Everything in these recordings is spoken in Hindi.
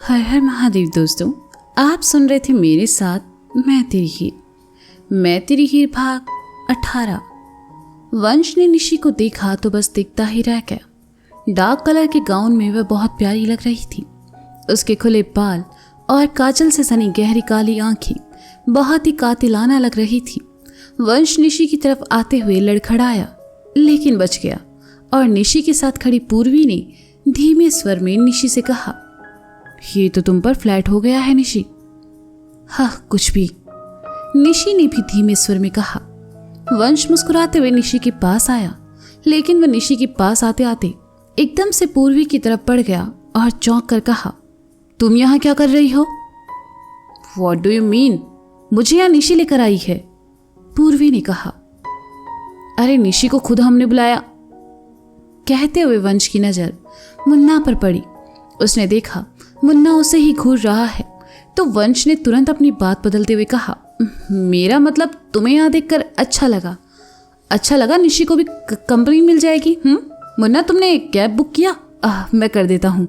हर हर महादेव दोस्तों, आप सुन रहे थे मेरे साथ मैं तेरी हीर भाग 18। वंश ने निशी को देखा तो बस दिखता ही रह गया। डार्क कलर के गाउन में वह बहुत प्यारी लग रही थी। उसके खुले बाल और काजल से सनी गहरी काली आंखें बहुत ही कातिलाना लग रही थी। वंश निशी की तरफ आते हुए लड़खड़ाया लेकिन बच गया और निशी के साथ खड़ी पूर्वी ने धीमे स्वर में निशी से कहा, ये तो तुम पर फ्लैट हो गया है निशी। हाँ कुछ भी, निशी ने भी धीमे स्वर में कहा। वंश मुस्कुराते हुए निशी के पास आया लेकिन वह निशी के पास आते आते एकदम से पूर्वी की तरफ बढ़ गया और चौंक कर कहा, तुम यहाँ क्या कर रही हो? What do you mean? मुझे यहाँ निशी लेकर आई है, पूर्वी ने कहा। अरे निशी को खुद हमने बुलाया। कहते हुए वंश की नजर मुन्ना पर पड़ी। उसने देखा मुन्ना उसे ही घूर रहा है तो वंश ने तुरंत अपनी बात बदलते हुए कहा, मेरा मतलब तुम्हें यहाँ देखकर अच्छा लगा निशी को भी कंपनी मिल जाएगी। मुन्ना तुमने कैब बुक किया? मैं कर देता हूँ।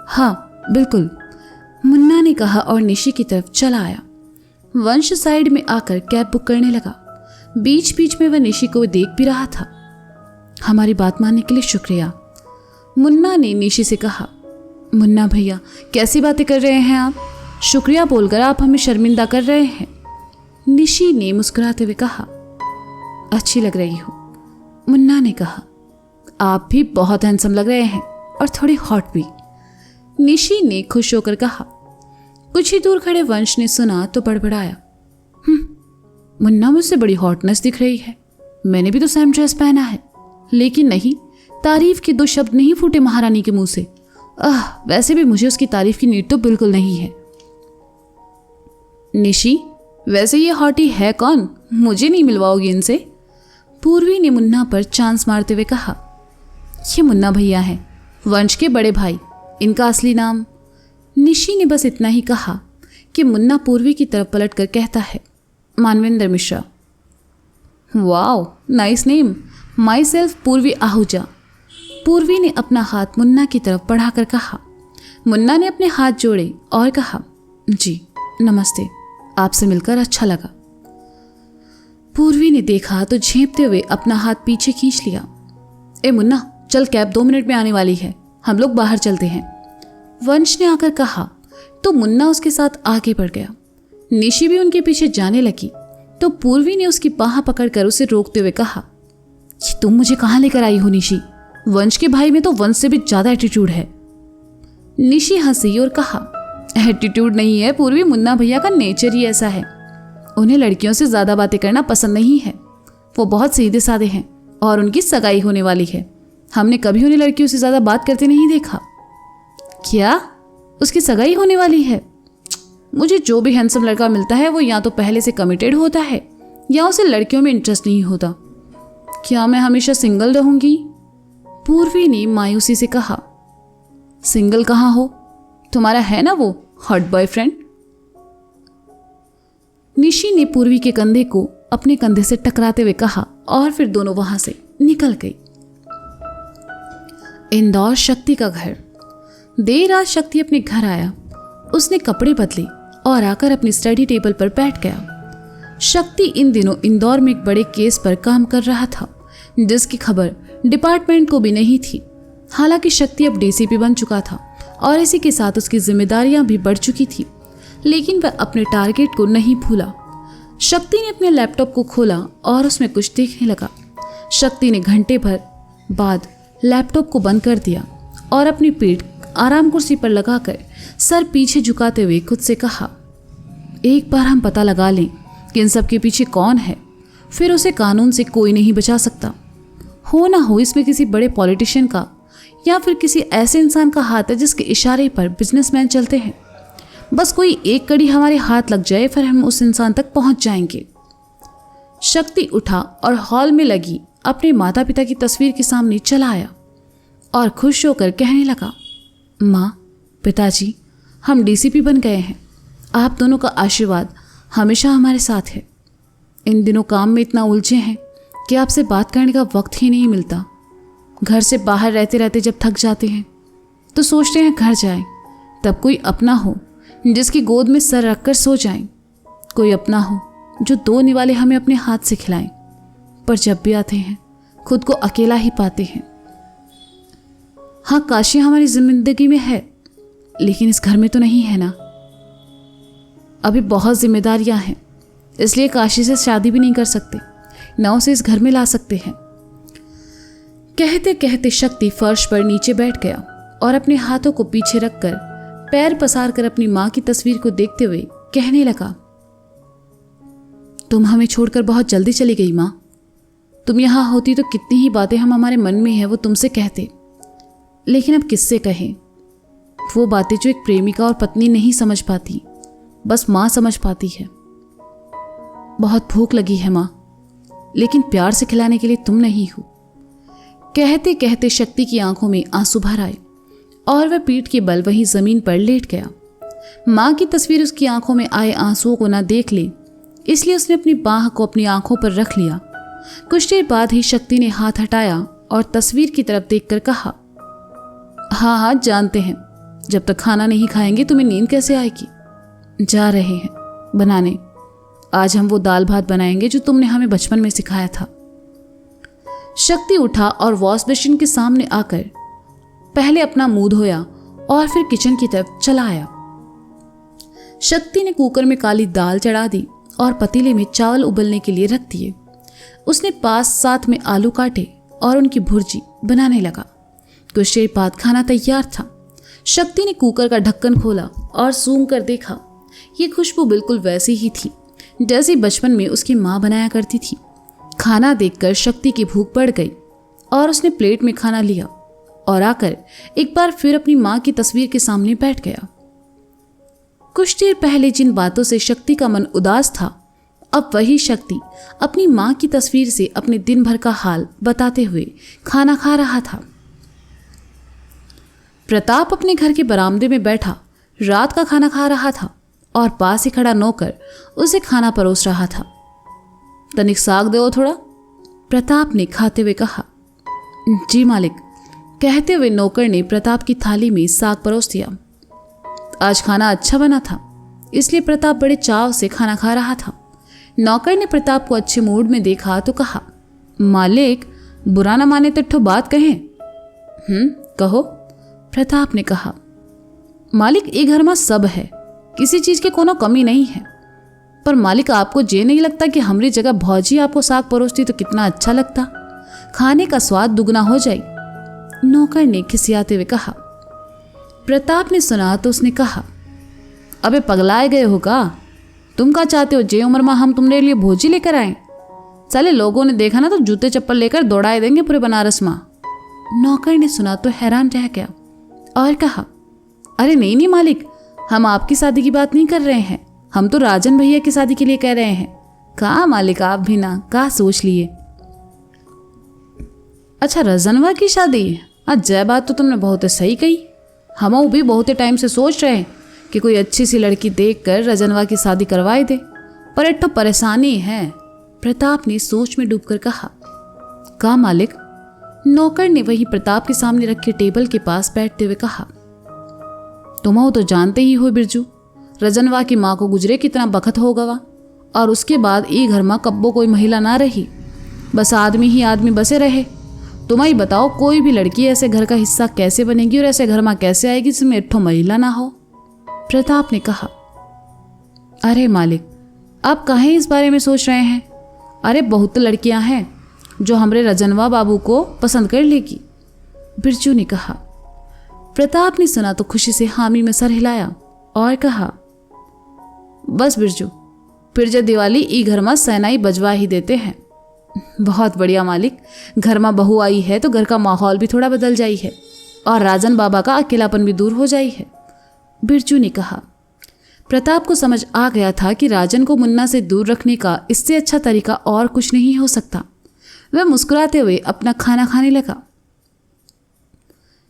हाँ बिल्कुल, मुन्ना ने कहा और निशी की तरफ चला आया। वंश साइड में आकर कैब बुक करने लगा। बीच बीच में वह निशी को देख भी रहा था। हमारी बात मानने के लिए शुक्रिया, मुन्ना ने निशी से कहा। मुन्ना भैया कैसी बातें कर रहे हैं आप? शुक्रिया बोलकर आप हमें शर्मिंदा कर रहे हैं, निशी ने मुस्कुराते हुए कहा। अच्छी लग रही हो, मुन्ना ने कहा। आप भी बहुत हैंडसम लग रहे हैं और थोड़ी हॉट भी, निशी ने खुश होकर कहा। कुछ ही दूर खड़े वंश ने सुना तो बड़बड़ाया, मुन्ना मुझसे बड़ी हॉटनेस दिख रही है। मैंने भी तो सेम ड्रेस पहना है। लेकिन नहीं, तारीफ के दो शब्द नहीं फूटे महारानी के मुंह से। वैसे भी मुझे उसकी तारीफ की नीड तो बिल्कुल नहीं है। निशी वैसे ये हॉटी है कौन? मुझे नहीं मिलवाओगी इनसे? पूर्वी ने मुन्ना पर चांस मारते हुए कहा। ये मुन्ना भैया हैं, वंश के बड़े भाई। इनका असली नाम? निशी ने बस इतना ही कहा कि मुन्ना पूर्वी की तरफ पलट कर कहता है, Manvendra Mishra. Wow nice name, my self पूर्वी आहूजा। पूर्वी ने अपना हाथ मुन्ना की तरफ बढ़ाकर कहा। मुन्ना ने अपने हाथ जोड़े और कहा, जी नमस्ते, आपसे मिलकर अच्छा लगा। पूर्वी ने देखा तो झेंपते हुए अपना हाथ पीछे खींच लिया। ए मुन्ना चल, कैब 2 मिनट में आने वाली है, हम लोग बाहर चलते हैं, वंश ने आकर कहा तो मुन्ना उसके साथ आगे बढ़ गया। निशी भी उनके पीछे जाने लगी तो पूर्वी ने उसकी बाह पकड़कर उसे रोकते हुए कहा, तुम मुझे कहाँ लेकर आई हो निशी? वंश के भाई में तो वंश से भी ज्यादा एटीट्यूड है। निशी हंसी और कहा, एटीट्यूड नहीं है पूर्वी, मुन्ना भैया का नेचर ही ऐसा है। उन्हें लड़कियों से ज्यादा बातें करना पसंद नहीं है। वो बहुत सीधे साधे हैं और उनकी सगाई होने वाली है। हमने कभी उन्हें लड़कियों से ज्यादा बात करते नहीं देखा। क्या उसकी सगाई होने वाली है? मुझे जो भी हैंडसम लड़का मिलता है वो या तो पहले से कमिटेड होता है या उसे लड़कियों में इंटरेस्ट नहीं होता। क्या मैं हमेशा सिंगल रहूंगी? पूर्वी ने मायूसी से कहा। सिंगल कहाँ हो, तुम्हारा है ना वो हॉट बॉयफ्रेंड। निशी ने पूर्वी के कंधे को अपने कंधे से टकराते हुए कहा और फिर दोनों वहां से निकल गई। इंदौर शक्ति का घर। देर रात शक्ति अपने घर आया। उसने कपड़े बदले और आकर अपनी स्टडी टेबल पर बैठ गया। शक्ति इन दिनों इंदौर में एक बड़े केस पर काम कर रहा था जिसकी खबर डिपार्टमेंट को भी नहीं थी। हालांकि शक्ति अब डीसीपी बन चुका था और इसी के साथ उसकी जिम्मेदारियां भी बढ़ चुकी थी, लेकिन वह अपने टारगेट को नहीं भूला। शक्ति ने अपने लैपटॉप को खोला और उसमें कुछ देखने लगा। शक्ति ने घंटे भर बाद लैपटॉप को बंद कर दिया और अपनी पीठ आराम कुर्सी पर लगाकर सर पीछे झुकाते हुए खुद से कहा, एक बार हम पता लगा लें कि इन सब के पीछे कौन है, फिर उसे कानून से कोई नहीं बचा सकता। हो ना हो इसमें किसी बड़े पॉलिटिशियन का या फिर किसी ऐसे इंसान का हाथ है जिसके इशारे पर बिजनेसमैन चलते हैं। बस कोई एक कड़ी हमारे हाथ लग जाए फिर हम उस इंसान तक पहुंच जाएंगे। शक्ति उठा और हॉल में लगी अपने माता पिता की तस्वीर के सामने चला आया और खुश होकर कहने लगा, माँ पिताजी, हम डीसीपी बन गए हैं। आप दोनों का आशीर्वाद हमेशा हमारे साथ है। इन दिनों काम में इतना उलझे हैं कि आपसे बात करने का वक्त ही नहीं मिलता। घर से बाहर रहते रहते जब थक जाते हैं तो सोचते हैं घर जाएं, तब कोई अपना हो जिसकी गोद में सर रखकर सो जाएं, कोई अपना हो जो 2 निवाले हमें अपने हाथ से खिलाएं। पर जब भी आते हैं खुद को अकेला ही पाते हैं। हाँ, काशी हमारी जिंदगी में है, लेकिन इस घर में तो नहीं है ना। अभी बहुत जिम्मेदारियां हैं, इसलिए काशी से शादी भी नहीं कर सकते, ना उसे इस घर में ला सकते हैं। कहते कहते शक्ति फर्श पर नीचे बैठ गया और अपने हाथों को पीछे रखकर पैर पसार कर अपनी मां की तस्वीर को देखते हुए कहने लगा, तुम हमें छोड़कर बहुत जल्दी चली गई मां। तुम यहां होती तो कितनी ही बातें हम हमारे मन में है वो तुमसे कहते, लेकिन अब किससे कहें वो बातें जो एक प्रेमिका और पत्नी नहीं समझ पाती, बस मां समझ पाती है। बहुत भूख लगी है मां, लेकिन प्यार से खिलाने के लिए तुम नहीं हो। कहते कहते शक्ति की आंखों में आंसू भर आए और वह पीठ के बल वहीं जमीन पर लेट गया। मां की तस्वीर उसकी आंखों में आए आंसुओं को न देख ले, इसलिए उसने अपनी बाह को अपनी आंखों पर रख लिया। कुछ देर बाद ही शक्ति ने हाथ हटाया और तस्वीर की तरफ देखकर कहा, हाँ हाँ जानते हैं, जब तक खाना नहीं खाएंगे तुम्हें नींद कैसे आएगी। जा रहे हैं बनाने, आज हम वो दाल भात बनाएंगे जो तुमने हमें बचपन में सिखाया था। शक्ति उठा और वॉश बेसिन के सामने आकर पहले अपना मुंह धोया और फिर किचन की तरफ चला आया। शक्ति ने कुकर में काली दाल चढ़ा दी और पतीले में चावल उबलने के लिए रख दिए। उसने पास साथ में आलू काटे और उनकी भुर्जी बनाने लगा। कुछ देर बाद खाना तैयार था। शक्ति ने कुकर का ढक्कन खोला और सूंघ कर देखा। ये खुशबू बिल्कुल वैसी ही थी जैसी बचपन में उसकी माँ बनाया करती थी। खाना देखकर शक्ति की भूख बढ़ गई और उसने प्लेट में खाना लिया और आकर एक बार फिर अपनी माँ की तस्वीर के सामने बैठ गया। कुछ देर पहले जिन बातों से शक्ति का मन उदास था, अब वही शक्ति अपनी माँ की तस्वीर से अपने दिन भर का हाल बताते हुए खाना खा रहा था। प्रताप अपने घर के बरामदे में बैठा रात का खाना खा रहा था और पास ही खड़ा नौकर उसे खाना परोस रहा था। तनिक साग दो थोड़ा, प्रताप ने खाते हुए कहा। जी मालिक, कहते हुए नौकर ने प्रताप की थाली में साग परोस दिया। आज खाना अच्छा बना था, इसलिए प्रताप बड़े चाव से खाना खा रहा था। नौकर ने प्रताप को अच्छे मूड में देखा तो कहा, मालिक बुरा ना माने तो बात कहें। कहो, प्रताप ने कहा। मालिक ये घर में सब है, किसी चीज के कोनो कमी नहीं है, पर मालिक आपको ये नहीं लगता कि हमारी जगह भौजी आपको साग परोसती तो कितना अच्छा लगता, खाने का स्वाद दुगना हो जाए। नौकर ने खिसियाते हुए कहा। प्रताप ने सुना तो उसने कहा, अबे पगलाए गए हो का? तुम क्या चाहते हो जे उम्र में हम तुम्हारे लिए भोजी लेकर आए? साले लोगों ने देखा ना तो जूते चप्पल लेकर दौड़ाए देंगे पूरे बनारस में। नौकर ने सुना तो हैरान रह गया और कहा, अरे नहीं मालिक, हम आपकी शादी की बात नहीं कर रहे हैं, हम तो राजन भैया की शादी के लिए कह रहे हैं। कहा मालिक आप भी ना कहा सोच लिए। अच्छा रजनवा की शादी? जय बात तो तुमने बहुत सही कही। हम भी बहुत टाइम से सोच रहे हैं कि कोई अच्छी सी लड़की देखकर रजनवा की शादी करवाई दे, पर एक तो परेशानी है। प्रताप ने सोच में डूबकर कहा। का मालिक? नौकर ने वही प्रताप के सामने रखे टेबल के पास बैठते हुए कहा। तुम तो जानते ही हो बिरजू, रजनवा की माँ को गुजरे कितना बखत हो गवा, और उसके बाद ई घर में कब्बो कोई महिला ना रही, बस आदमी ही आदमी बसे रहे। तुम ही बताओ कोई भी लड़की ऐसे घर का हिस्सा कैसे बनेगी और ऐसे घर में कैसे आएगी जिसमें एक ठो महिला ना हो? प्रताप ने कहा। अरे मालिक आप काहे इस बारे में सोच रहे हैं? अरे बहुत लड़कियां हैं जो हमरे रजनवा बाबू को पसंद कर लेगी, बिरजू ने कहा। प्रताप ने सुना तो खुशी से हामी में सर हिलाया और कहा, बस बिरजू, फिर जब दिवाली ई घर में सहनाई बजवा ही देते हैं। बहुत बढ़िया मालिक, घर में बहू आई है तो घर का माहौल भी थोड़ा बदल जाई है और राजन बाबा का अकेलापन भी दूर हो जाई है, बिरजू ने कहा। प्रताप को समझ आ गया था कि राजन को मुन्ना से दूर रखने का इससे अच्छा तरीका और कुछ नहीं हो सकता। वह मुस्कुराते हुए अपना खाना खाने लगा।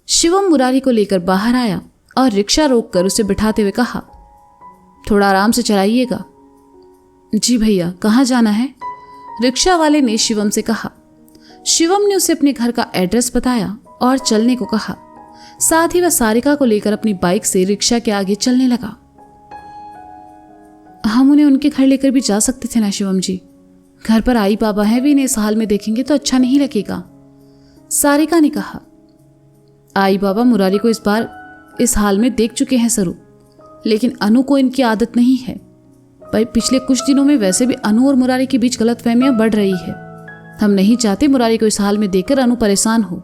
शिवम मुरारी को लेकर बाहर आया और रिक्शा रोककर उसे बिठाते हुए कहा, थोड़ा आराम से चलाइएगा। जी भैया, कहाँ जाना है? रिक्शा वाले ने शिवम से कहा। शिवम ने उसे अपने घर का एड्रेस बताया और चलने को कहा। साथ ही वह सारिका को लेकर अपनी बाइक से रिक्शा के आगे चलने लगा। हम उन्हें उनके घर लेकर भी जा सकते थे ना शिवम जी। घर पर आई बाबा हैं, भी इन्हें इस हाल में देखेंगे तो अच्छा नहीं लगेगा, सारिका ने कहा। आई बाबा मुरारी को इस बार इस हाल में देख चुके हैं सरू, लेकिन अनु को इनकी आदत नहीं है। भाई पिछले कुछ दिनों में वैसे भी अनु और मुरारी के बीच गलतफहमियां बढ़ रही है। हम नहीं चाहते मुरारी को इस हाल में देखकर अनु परेशान हो।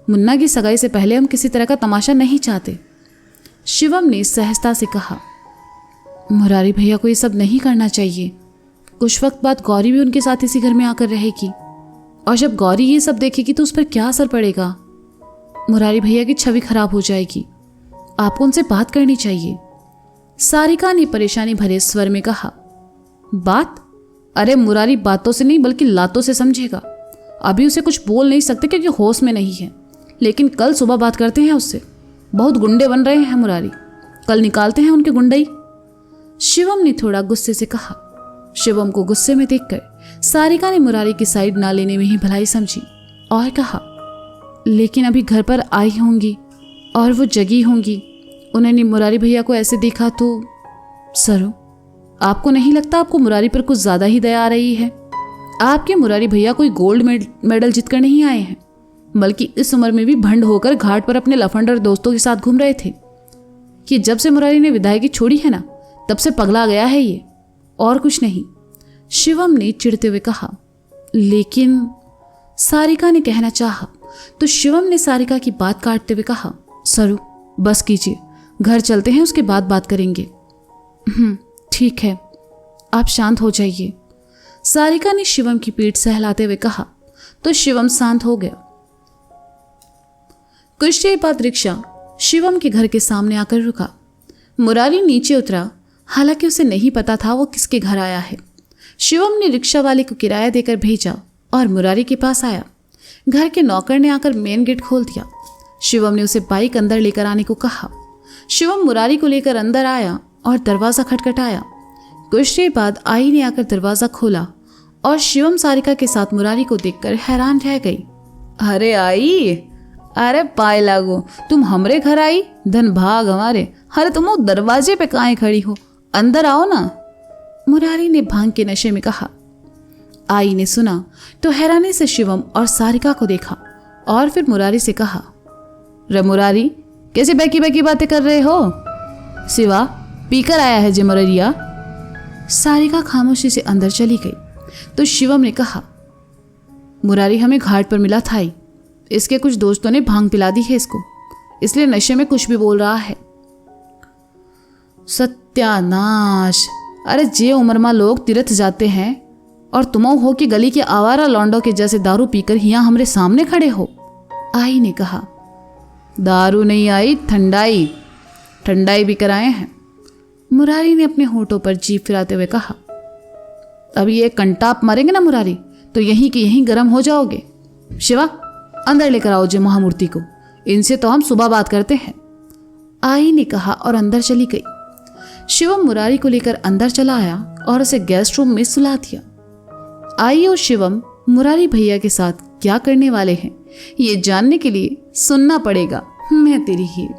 मुन्ना की सगाई से पहले हम किसी तरह का तमाशा नहीं चाहते, शिवम ने सहजता से कहा। मुरारी भैया को ये सब नहीं करना चाहिए। कुछ वक्त बाद गौरी भी उनके साथ इसी घर में आकर रहेगी, और जब गौरी ये सब देखेगी तो उस पर क्या असर पड़ेगा। मुरारी भैया की छवि खराब हो जाएगी। आपको उनसे बात करनी चाहिए, सारिका ने परेशानी भरे स्वर में कहा। बात? अरे मुरारी बातों से नहीं बल्कि लातों से समझेगा। अभी उसे कुछ बोल नहीं सकते क्योंकि होश में नहीं है, लेकिन कल सुबह बात करते हैं उससे। बहुत गुंडे बन रहे हैं मुरारी, कल निकालते हैं उनके गुंडई, शिवम ने थोड़ा गुस्से से कहा। शिवम को गुस्से में देखकर सारिका ने मुरारी की साइड ना लेने में ही भलाई समझी और कहा, लेकिन अभी घर पर आई होंगी और वो जगी होंगी, उन्होंने मुरारी भैया को ऐसे देखा तो। सरू, आपको नहीं लगता आपको मुरारी पर कुछ ज़्यादा ही दया आ रही है? आपके मुरारी भैया कोई गोल्ड मेडल जीतकर नहीं आए हैं, बल्कि इस उम्र में भी भंड होकर घाट पर अपने लफंडर दोस्तों के साथ घूम रहे थे। कि जब से मुरारी ने विदायगी छोड़ी है ना, तब से पगला गया है ये, और कुछ नहीं, शिवम ने चिढ़ते हुए कहा। लेकिन सारिका ने कहना चाहा तो शिवम ने सारिका की बात काटते हुए कहा, सरू बस कीजिए, घर चलते हैं, उसके बाद बात करेंगे। ठीक है, आप शांत हो जाइए, सारिका ने शिवम की पीठ सहलाते हुए कहा तो शिवम शांत हो गया। कुछ देर बाद रिक्शा शिवम के घर के सामने आकर रुका। मुरारी नीचे उतरा, हालांकि उसे नहीं पता था वो किसके घर आया है। शिवम ने रिक्शा वाले को किराया देकर भेजा और मुरारी के पास आया। घर के नौकर ने आकर मेन गेट खोल दिया। शिवम ने उसे बाइक अंदर लेकर आने को कहा। शिवम मुरारी को लेकर अंदर आया और दरवाज़ा खटखटाया। कुछ देर बाद आई ने आकर दरवाज़ा खोला और शिवम सारिका के साथ मुरारी को देखकर हैरान रह गई। अरे आई, अरे पाए लागो, तुम हमरे घर आई, धन भाग हमारे। अरे तुम वो दरवाजे पे काहे खड़ी हो, अंदर आओ ना, मुरारी ने भांग के नशे में कहा। आई ने सुना तो हैरानी से शिवम और सारिका को देखा और फिर मुरारी से कहा, रे मुरारी, कैसे बैकी बैकी बातें कर रहे हो? सिवा पीकर आया है जे मुररिया। सारिका खामोशी से अंदर चली गई तो शिवम ने कहा, मुरारी हमें घाट पर मिला था, इसके कुछ दोस्तों ने भांग पिला दी है इसको, इसलिए नशे में कुछ भी बोल रहा है। सत्यानाश, अरे जे उमरमा लोग तीर्थ जाते हैं और तुम हो कि गली के आवारा लौंडों के जैसे दारू पीकर यहाँ हमरे सामने खड़े हो, आई ने कहा। दारू नहीं आई, ठंडाई, ठंडाई भी कराए हैं, मुरारी ने अपने होठों पर जीभ फिराते हुए कहा। अब ये कंटाप मारेंगे ना मुरारी तो यहीं के यहीं गर्म हो जाओगे। शिवा अंदर लेकर आओ जे महामूर्ति को, इनसे तो हम सुबह बात करते हैं, आई ने कहा और अंदर चली गई। शिवम मुरारी को लेकर अंदर चला आया और उसे गेस्ट रूम में सुला दिया। आई और शिवम मुरारी भैया के साथ क्या करने वाले हैं ये जानने के लिए सुनना पड़ेगा मैं तेरी हीर।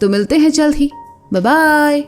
तो मिलते हैं जल्द ही, बाय बाय।